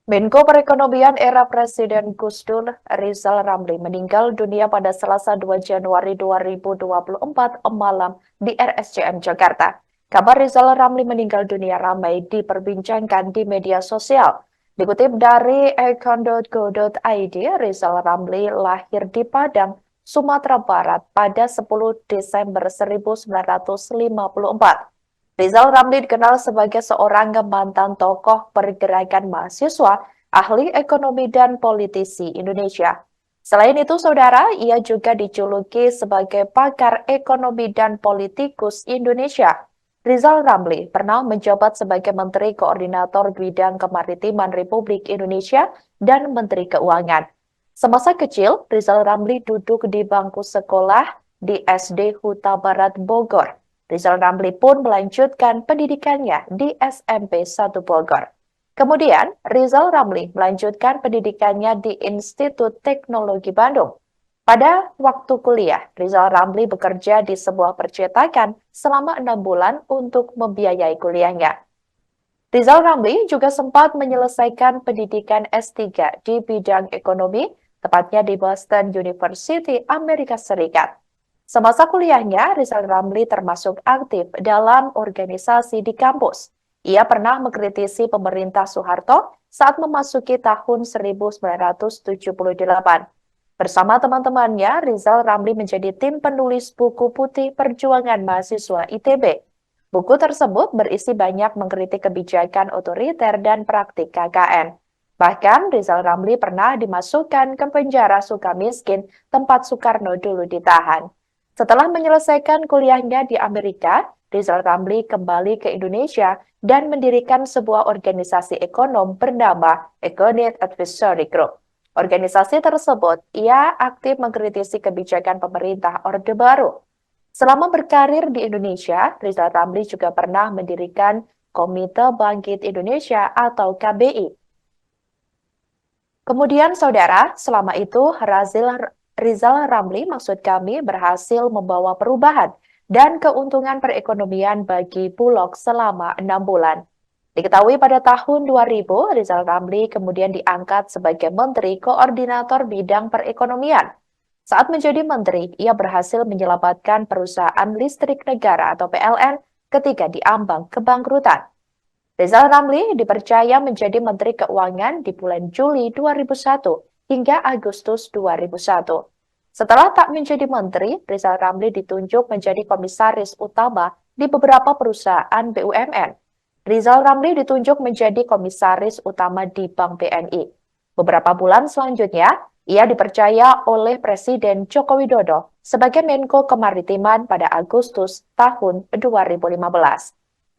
Menko Perekonomian era Presiden Gus Dur, Rizal Ramli, meninggal dunia pada Selasa 2 Januari 2024 malam di RSCM Jakarta. Kabar Rizal Ramli meninggal dunia ramai diperbincangkan di media sosial. Dikutip dari econ.go.id, Rizal Ramli lahir di Padang, Sumatera Barat pada 10 Desember 1954. Rizal Ramli dikenal sebagai seorang mantan tokoh pergerakan mahasiswa, ahli ekonomi dan politisi Indonesia. Selain itu, saudara, ia juga dijuluki sebagai pakar ekonomi dan politikus Indonesia. Rizal Ramli pernah menjabat sebagai Menteri Koordinator Bidang Kemaritiman Republik Indonesia dan Menteri Keuangan. Semasa kecil, Rizal Ramli duduk di bangku sekolah di SD Huta Barat Bogor. Rizal Ramli pun melanjutkan pendidikannya di SMP 1 Bogor. Kemudian, Rizal Ramli melanjutkan pendidikannya di Institut Teknologi Bandung. Pada waktu kuliah, Rizal Ramli bekerja di sebuah percetakan selama 6 bulan untuk membiayai kuliahnya. Rizal Ramli juga sempat menyelesaikan pendidikan S3 di bidang ekonomi, tepatnya di Boston University, Amerika Serikat. Semasa kuliahnya, Rizal Ramli termasuk aktif dalam organisasi di kampus. Ia pernah mengkritisi pemerintah Soeharto saat memasuki tahun 1978. Bersama teman-temannya, Rizal Ramli menjadi tim penulis buku putih Perjuangan Mahasiswa ITB. Buku tersebut berisi banyak mengkritik kebijakan otoriter dan praktik KKN. Bahkan Rizal Ramli pernah dimasukkan ke penjara Sukamiskin, tempat Soekarno dulu ditahan. Setelah menyelesaikan kuliahnya di Amerika, Rizal Ramli kembali ke Indonesia dan mendirikan sebuah organisasi ekonom bernama Econet Advisory Group. Organisasi tersebut, ia aktif mengkritisi kebijakan pemerintah Orde Baru. Selama berkarir di Indonesia, Rizal Ramli juga pernah mendirikan Komite Bangkit Indonesia atau KBI. Kemudian, saudara, selama itu Rizal Ramli maksud kami berhasil membawa perubahan dan keuntungan perekonomian bagi Bulog selama 6 bulan. Diketahui pada tahun 2000, Rizal Ramli kemudian diangkat sebagai Menteri Koordinator Bidang Perekonomian. Saat menjadi menteri, ia berhasil menyelamatkan perusahaan listrik negara atau PLN ketika diambang kebangkrutan. Rizal Ramli dipercaya menjadi Menteri Keuangan di bulan Juli 2001 hingga Agustus 2001. Setelah tak menjadi menteri, Rizal Ramli ditunjuk menjadi komisaris utama di beberapa perusahaan BUMN. Rizal Ramli ditunjuk menjadi komisaris utama di Bank BNI. Beberapa bulan selanjutnya, ia dipercaya oleh Presiden Joko Widodo sebagai Menko Kemaritiman pada Agustus tahun 2015.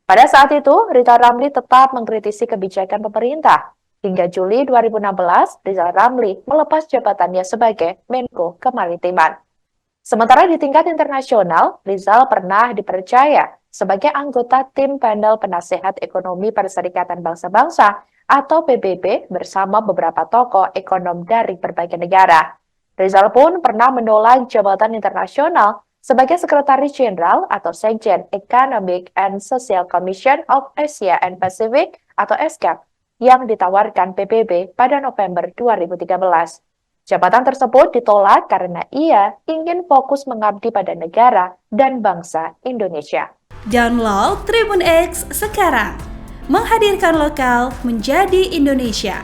Pada saat itu, Rizal Ramli tetap mengkritisi kebijakan pemerintah. Hingga Juli 2016, Rizal Ramli melepas jabatannya sebagai Menko Kemaritiman. Sementara di tingkat internasional, Rizal pernah dipercaya sebagai anggota tim panel penasehat ekonomi Perserikatan Bangsa-Bangsa atau PBB bersama beberapa tokoh ekonom dari berbagai negara. Rizal pun pernah menolak jabatan internasional sebagai Sekretaris Jenderal atau Sekjen Economic and Social Commission of Asia and Pacific atau ESCAP yang ditawarkan PBB pada November 2013. Jabatan tersebut ditolak karena ia ingin fokus mengabdi pada negara dan bangsa Indonesia. Download Tribun X sekarang, menghadirkan lokal menjadi Indonesia.